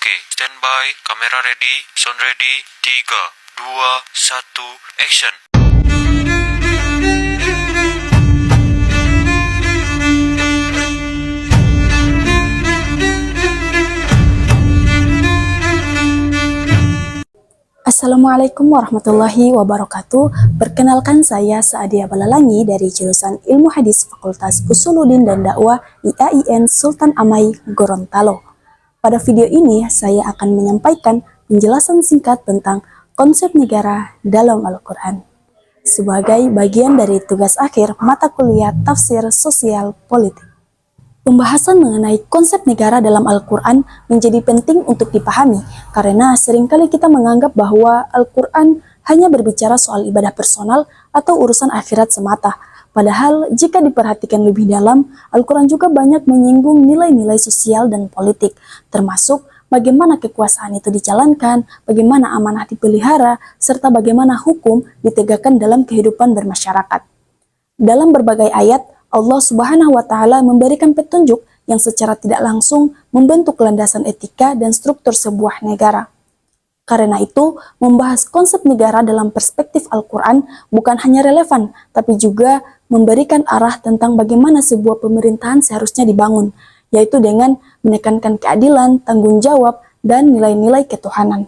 Oke, standby, kamera ready, sound ready, 3, 2, 1, action. Assalamualaikum warahmatullahi wabarakatuh. Perkenalkan, saya Saadia Balalangi dari jurusan Ilmu Hadis Fakultas Usuluddin dan Dakwah IAIN Sultan Amai Gorontalo. Pada video ini saya akan menyampaikan penjelasan singkat tentang konsep negara dalam Al-Quran sebagai bagian dari tugas akhir mata kuliah Tafsir Sosial Politik. Pembahasan mengenai konsep negara dalam Al-Quran menjadi penting untuk dipahami karena seringkali kita menganggap bahwa Al-Quran hanya berbicara soal ibadah personal atau urusan akhirat semata. Padahal jika diperhatikan lebih dalam, Al-Quran juga banyak menyinggung nilai-nilai sosial dan politik, termasuk bagaimana kekuasaan itu dijalankan, bagaimana amanah dipelihara, serta bagaimana hukum ditegakkan dalam kehidupan bermasyarakat. Dalam berbagai ayat, Allah Subhanahu wa Ta'ala memberikan petunjuk yang secara tidak langsung membentuk landasan etika dan struktur sebuah negara. Karena itu, membahas konsep negara dalam perspektif Al-Quran bukan hanya relevan, tapi juga memberikan arah tentang bagaimana sebuah pemerintahan seharusnya dibangun, yaitu dengan menekankan keadilan, tanggung jawab, dan nilai-nilai ketuhanan.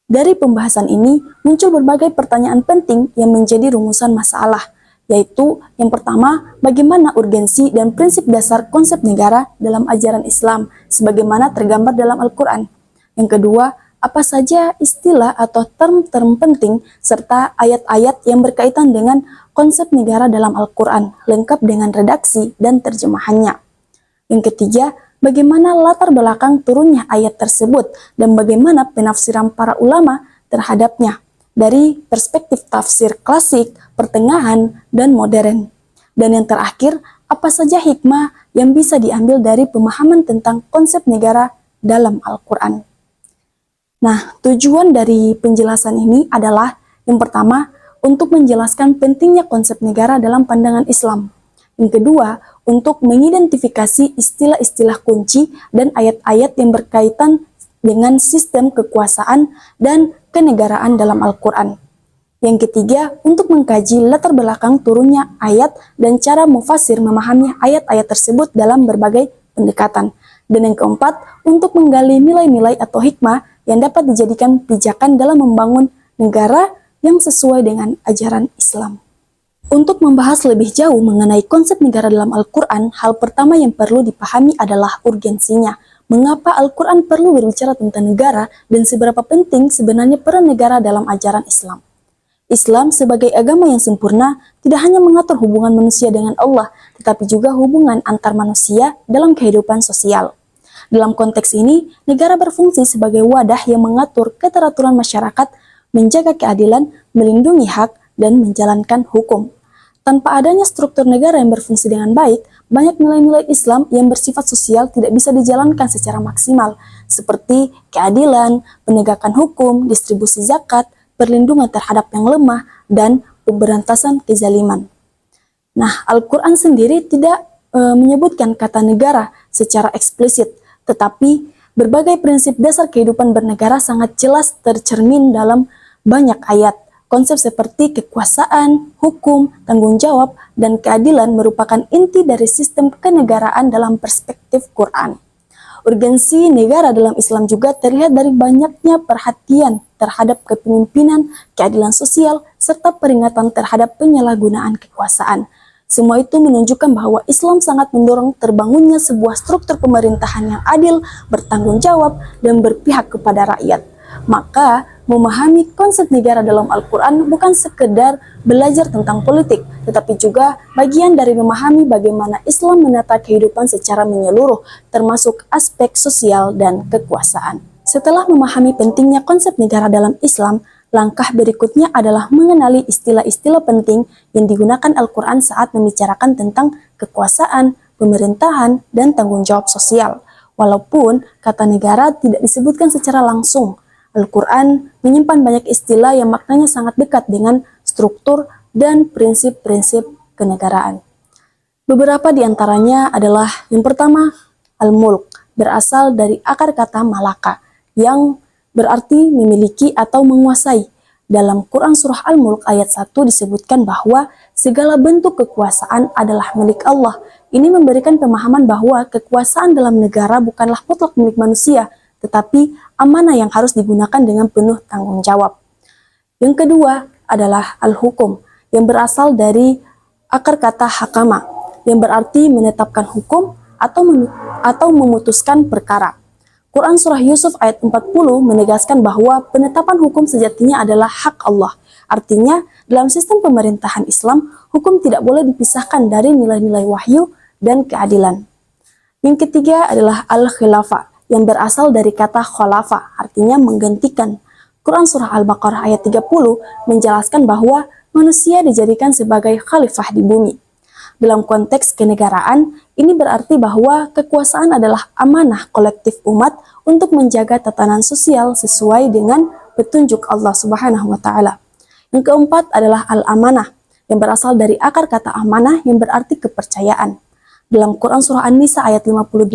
Dari pembahasan ini, muncul berbagai pertanyaan penting yang menjadi rumusan masalah, yaitu yang pertama, bagaimana urgensi dan prinsip dasar konsep negara dalam ajaran Islam sebagaimana tergambar dalam Al-Quran. Yang kedua, apa saja istilah atau term-term penting serta ayat-ayat yang berkaitan dengan konsep negara dalam Al-Quran, lengkap dengan redaksi dan terjemahannya. Yang ketiga, bagaimana latar belakang turunnya ayat tersebut dan bagaimana penafsiran para ulama terhadapnya dari perspektif tafsir klasik, pertengahan, dan modern. Dan yang terakhir, apa saja hikmah yang bisa diambil dari pemahaman tentang konsep negara dalam Al-Quran. Nah, tujuan dari penjelasan ini adalah yang pertama, untuk menjelaskan pentingnya konsep negara dalam pandangan Islam. Yang kedua, untuk mengidentifikasi istilah-istilah kunci dan ayat-ayat yang berkaitan dengan sistem kekuasaan dan kenegaraan dalam Al-Quran. Yang ketiga, untuk mengkaji latar belakang turunnya ayat dan cara mufasir memahami ayat-ayat tersebut dalam berbagai pendekatan. Dan yang keempat, untuk menggali nilai-nilai atau hikmah yang dapat dijadikan pijakan dalam membangun negara yang sesuai dengan ajaran Islam. Untuk membahas lebih jauh mengenai konsep negara dalam Al-Quran, hal pertama yang perlu dipahami adalah urgensinya. Mengapa Al-Quran perlu berbicara tentang negara dan seberapa penting sebenarnya peran negara dalam ajaran Islam? Islam sebagai agama yang sempurna tidak hanya mengatur hubungan manusia dengan Allah, tetapi juga hubungan antar manusia dalam kehidupan sosial. Dalam konteks ini, negara berfungsi sebagai wadah yang mengatur keteraturan masyarakat, menjaga keadilan, melindungi hak, dan menjalankan hukum. Tanpa adanya struktur negara yang berfungsi dengan baik, banyak nilai-nilai Islam yang bersifat sosial tidak bisa dijalankan secara maksimal, seperti keadilan, penegakan hukum, distribusi zakat, perlindungan terhadap yang lemah, dan pemberantasan kezaliman. Nah, Al-Quran sendiri tidak menyebutkan kata negara secara eksplisit, tetapi berbagai prinsip dasar kehidupan bernegara sangat jelas tercermin dalam banyak ayat. Konsep seperti kekuasaan, hukum, tanggung jawab, dan keadilan merupakan inti dari sistem kenegaraan dalam perspektif Quran. Urgensi negara dalam Islam juga terlihat dari banyaknya perhatian terhadap kepemimpinan, keadilan sosial, serta peringatan terhadap penyalahgunaan kekuasaan. Semua itu menunjukkan bahwa Islam sangat mendorong terbangunnya sebuah struktur pemerintahan yang adil, bertanggung jawab, dan berpihak kepada rakyat. Maka, memahami konsep negara dalam Al-Quran bukan sekedar belajar tentang politik, tetapi juga bagian dari memahami bagaimana Islam menata kehidupan secara menyeluruh, termasuk aspek sosial dan kekuasaan. Setelah memahami pentingnya konsep negara dalam Islam, langkah berikutnya adalah mengenali istilah-istilah penting yang digunakan Al-Quran saat membicarakan tentang kekuasaan, pemerintahan, dan tanggung jawab sosial. Walaupun kata negara tidak disebutkan secara langsung, Al-Quran menyimpan banyak istilah yang maknanya sangat dekat dengan struktur dan prinsip-prinsip kenegaraan. Beberapa di antaranya adalah yang pertama, Al-Mulk berasal dari akar kata malaka, yang berarti memiliki atau menguasai. Dalam Quran Surah Al-Mulk ayat 1 disebutkan bahwa segala bentuk kekuasaan adalah milik Allah. Ini memberikan pemahaman bahwa kekuasaan dalam negara bukanlah mutlak milik manusia, tetapi amanah yang harus digunakan dengan penuh tanggung jawab. Yang kedua adalah al-hukum, yang berasal dari akar kata hakama, yang berarti menetapkan hukum atau memutuskan perkara. Quran Surah Yusuf ayat 40 menegaskan bahwa penetapan hukum sejatinya adalah hak Allah. Artinya, dalam sistem pemerintahan Islam, hukum tidak boleh dipisahkan dari nilai-nilai wahyu dan keadilan. Yang ketiga adalah al-khilafah, yang berasal dari kata khalafa, artinya menggantikan. Quran Surah Al-Baqarah ayat 30 menjelaskan bahwa manusia dijadikan sebagai khalifah di bumi. Dalam konteks kenegaraan, ini berarti bahwa kekuasaan adalah amanah kolektif umat untuk menjaga tatanan sosial sesuai dengan petunjuk Allah Subhanahu wa Ta'ala. Yang keempat adalah al-amanah, yang berasal dari akar kata amanah yang berarti kepercayaan. Dalam Quran Surah An-Nisa ayat 58,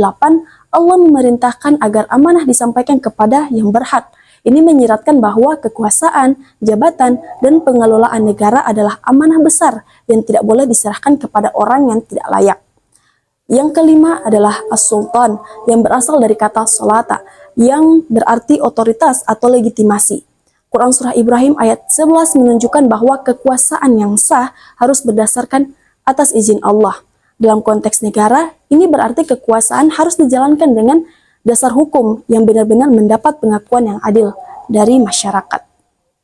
Allah memerintahkan agar amanah disampaikan kepada yang berhak. Ini menyiratkan bahwa kekuasaan, jabatan, dan pengelolaan negara adalah amanah besar yang tidak boleh diserahkan kepada orang yang tidak layak. Yang kelima adalah as-sultan, yang berasal dari kata solata, yang berarti otoritas atau legitimasi. Quran Surah Ibrahim ayat 11 menunjukkan bahwa kekuasaan yang sah harus berdasarkan atas izin Allah. Dalam konteks negara, ini berarti kekuasaan harus dijalankan dengan dasar hukum yang benar-benar mendapat pengakuan yang adil dari masyarakat.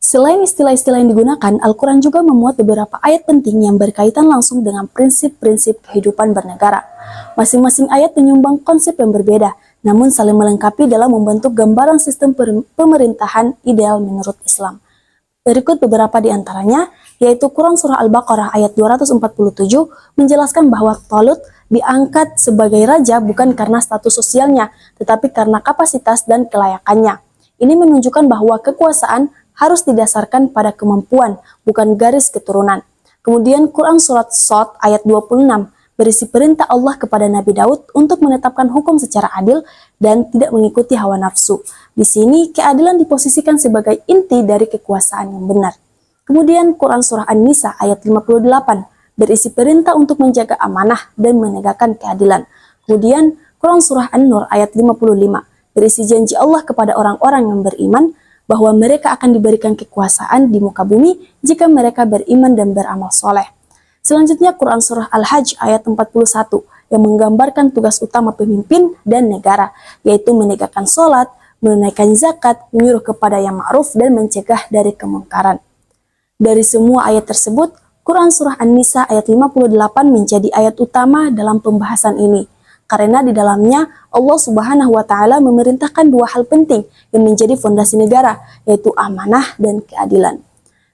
Selain istilah-istilah yang digunakan, Al-Quran juga memuat beberapa ayat penting yang berkaitan langsung dengan prinsip-prinsip kehidupan bernegara. Masing-masing ayat menyumbang konsep yang berbeda, namun saling melengkapi dalam membentuk gambaran sistem pemerintahan ideal menurut Islam. Berikut beberapa di antaranya, yaitu Quran Surah Al-Baqarah ayat 247 menjelaskan bahwa Talut diangkat sebagai raja bukan karena status sosialnya, tetapi karena kapasitas dan kelayakannya. Ini menunjukkan bahwa kekuasaan harus didasarkan pada kemampuan, bukan garis keturunan. Kemudian Quran Surat Shad ayat 26 berisi perintah Allah kepada Nabi Daud untuk menetapkan hukum secara adil dan tidak mengikuti hawa nafsu. Di sini keadilan diposisikan sebagai inti dari kekuasaan yang benar. Kemudian Quran Surah An-Nisa ayat 58 berisi perintah untuk menjaga amanah dan menegakkan keadilan. Kemudian Quran Surah An-Nur ayat 55 berisi janji Allah kepada orang-orang yang beriman bahwa mereka akan diberikan kekuasaan di muka bumi jika mereka beriman dan beramal soleh. Selanjutnya Quran Surah Al-Hajj ayat 41 yang menggambarkan tugas utama pemimpin dan negara, yaitu menegakkan sholat, menunaikan zakat, menyuruh kepada yang ma'ruf dan mencegah dari kemungkaran. Dari semua ayat tersebut, Quran Surah An-Nisa ayat 58 menjadi ayat utama dalam pembahasan ini, karena di dalamnya Allah Subhanahu wa Ta'ala memerintahkan dua hal penting yang menjadi fondasi negara, yaitu amanah dan keadilan.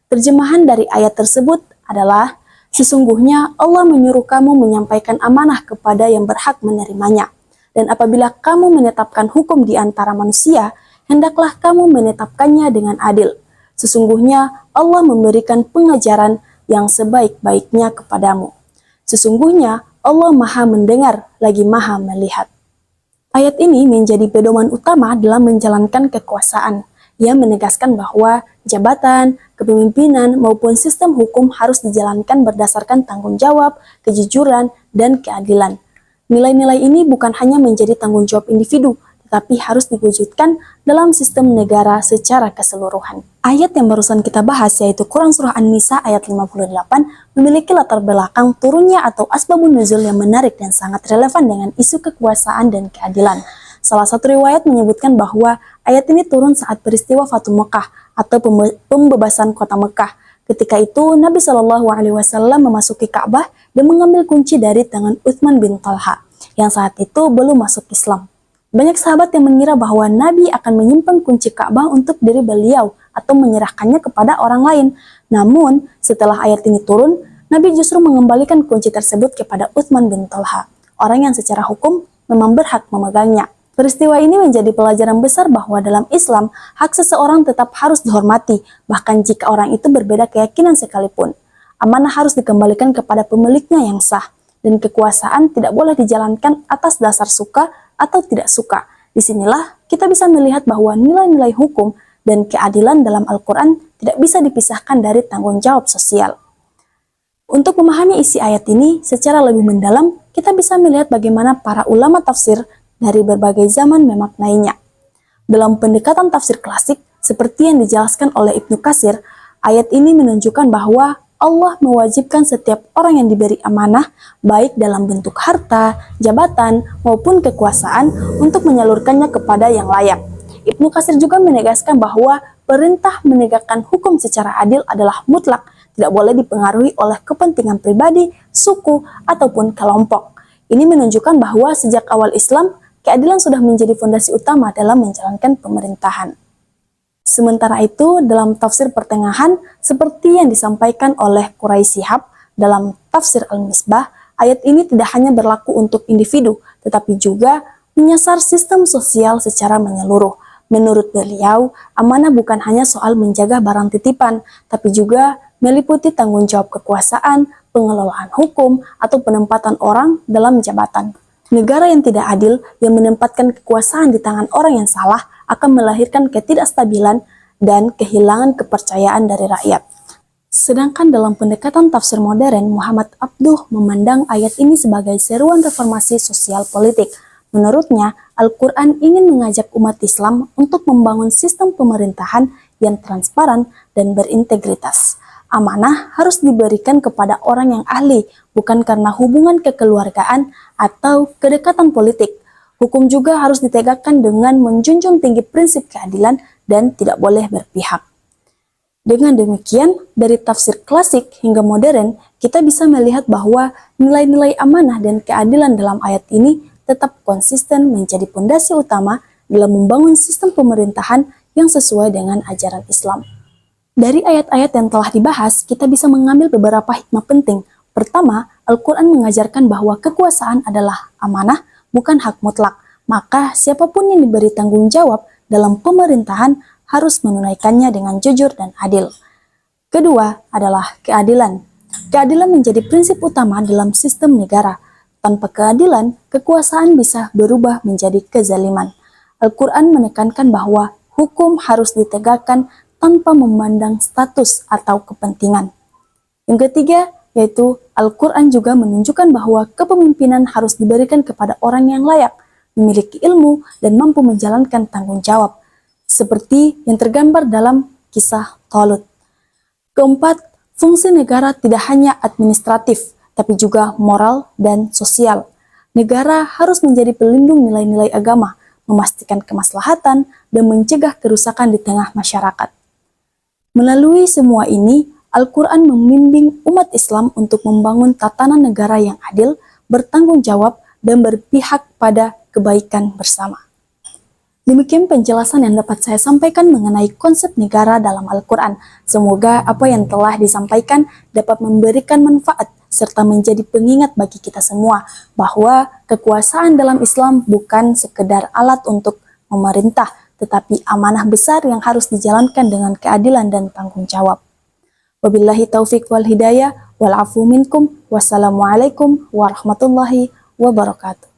Terjemahan dari ayat tersebut adalah, sesungguhnya Allah menyuruh kamu menyampaikan amanah kepada yang berhak menerimanya. Dan apabila kamu menetapkan hukum di antara manusia, hendaklah kamu menetapkannya dengan adil. Sesungguhnya Allah memberikan pengajaran yang sebaik-baiknya kepadamu. Sesungguhnya Allah Maha Mendengar lagi Maha Melihat. Ayat ini menjadi pedoman utama dalam menjalankan kekuasaan, yang menegaskan bahwa jabatan, kepemimpinan, maupun sistem hukum harus dijalankan berdasarkan tanggung jawab, kejujuran, dan keadilan. Nilai-nilai ini bukan hanya menjadi tanggung jawab individu, tetapi harus diwujudkan dalam sistem negara secara keseluruhan. Ayat yang barusan kita bahas, yaitu Quran Surah An-Nisa ayat 58, memiliki latar belakang turunnya atau asbabun nuzul yang menarik dan sangat relevan dengan isu kekuasaan dan keadilan. Salah satu riwayat menyebutkan bahwa ayat ini turun saat peristiwa Fatu Mekah atau pembebasan kota Mekah. Ketika itu Nabi Shallallahu Alaihi Wasallam memasuki Ka'bah dan mengambil kunci dari tangan Utsman bin Talha yang saat itu belum masuk Islam. Banyak sahabat yang mengira bahwa Nabi akan menyimpan kunci Ka'bah untuk diri beliau atau menyerahkannya kepada orang lain. Namun setelah ayat ini turun, Nabi justru mengembalikan kunci tersebut kepada Utsman bin Talha, orang yang secara hukum memang berhak memegangnya. Peristiwa ini menjadi pelajaran besar bahwa dalam Islam, hak seseorang tetap harus dihormati, bahkan jika orang itu berbeda keyakinan sekalipun. Amanah harus dikembalikan kepada pemiliknya yang sah, dan kekuasaan tidak boleh dijalankan atas dasar suka atau tidak suka. Disinilah kita bisa melihat bahwa nilai-nilai hukum dan keadilan dalam Al-Quran tidak bisa dipisahkan dari tanggung jawab sosial. Untuk memahami isi ayat ini secara lebih mendalam, kita bisa melihat bagaimana para ulama tafsir dari berbagai zaman memaknainya. Dalam pendekatan tafsir klasik, seperti yang dijelaskan oleh Ibnu Katsir, ayat ini menunjukkan bahwa Allah mewajibkan setiap orang yang diberi amanah, baik dalam bentuk harta, jabatan, maupun kekuasaan, untuk menyalurkannya kepada yang layak. Ibnu Katsir juga menegaskan bahwa perintah menegakkan hukum secara adil adalah mutlak, tidak boleh dipengaruhi oleh kepentingan pribadi, suku, ataupun kelompok. Ini menunjukkan bahwa sejak awal Islam, keadilan sudah menjadi fondasi utama dalam menjalankan pemerintahan. Sementara itu, dalam tafsir pertengahan, seperti yang disampaikan oleh Quraisy Shihab dalam tafsir Al-Misbah, ayat ini tidak hanya berlaku untuk individu, tetapi juga menyasar sistem sosial secara menyeluruh. Menurut beliau, amanah bukan hanya soal menjaga barang titipan, tapi juga meliputi tanggung jawab kekuasaan, pengelolaan hukum, atau penempatan orang dalam jabatan. Negara yang tidak adil, yang menempatkan kekuasaan di tangan orang yang salah, akan melahirkan ketidakstabilan dan kehilangan kepercayaan dari rakyat. Sedangkan dalam pendekatan tafsir modern, Muhammad Abduh memandang ayat ini sebagai seruan reformasi sosial politik. Menurutnya, Al-Quran ingin mengajak umat Islam untuk membangun sistem pemerintahan yang transparan dan berintegritas. Amanah harus diberikan kepada orang yang ahli, bukan karena hubungan kekeluargaan atau kedekatan politik. Hukum juga harus ditegakkan dengan menjunjung tinggi prinsip keadilan dan tidak boleh berpihak. Dengan demikian, dari tafsir klasik hingga modern, kita bisa melihat bahwa nilai-nilai amanah dan keadilan dalam ayat ini tetap konsisten menjadi pondasi utama dalam membangun sistem pemerintahan yang sesuai dengan ajaran Islam. Dari ayat-ayat yang telah dibahas, kita bisa mengambil beberapa hikmah penting. Pertama, Al-Quran mengajarkan bahwa kekuasaan adalah amanah, bukan hak mutlak. Maka siapapun yang diberi tanggung jawab dalam pemerintahan harus menunaikannya dengan jujur dan adil. Kedua adalah keadilan. Keadilan menjadi prinsip utama dalam sistem negara. Tanpa keadilan, kekuasaan bisa berubah menjadi kezaliman. Al-Quran menekankan bahwa hukum harus ditegakkan tanpa memandang status atau kepentingan. Yang ketiga, yaitu Al-Quran juga menunjukkan bahwa kepemimpinan harus diberikan kepada orang yang layak, memiliki ilmu, dan mampu menjalankan tanggung jawab, seperti yang tergambar dalam kisah Talut. Keempat, fungsi negara tidak hanya administratif, tapi juga moral dan sosial. Negara harus menjadi pelindung nilai-nilai agama, memastikan kemaslahatan, dan mencegah kerusakan di tengah masyarakat. Melalui semua ini, Al-Quran membimbing umat Islam untuk membangun tatanan negara yang adil, bertanggung jawab, dan berpihak pada kebaikan bersama. Demikian penjelasan yang dapat saya sampaikan mengenai konsep negara dalam Al-Quran. Semoga apa yang telah disampaikan dapat memberikan manfaat serta menjadi pengingat bagi kita semua bahwa kekuasaan dalam Islam bukan sekedar alat untuk memerintah, tetapi amanah besar yang harus dijalankan dengan keadilan dan tanggung jawab. Wabillahi taufiq wal hidayah, wal afu minkum, wassalamualaikum warahmatullahi wabarakatuh.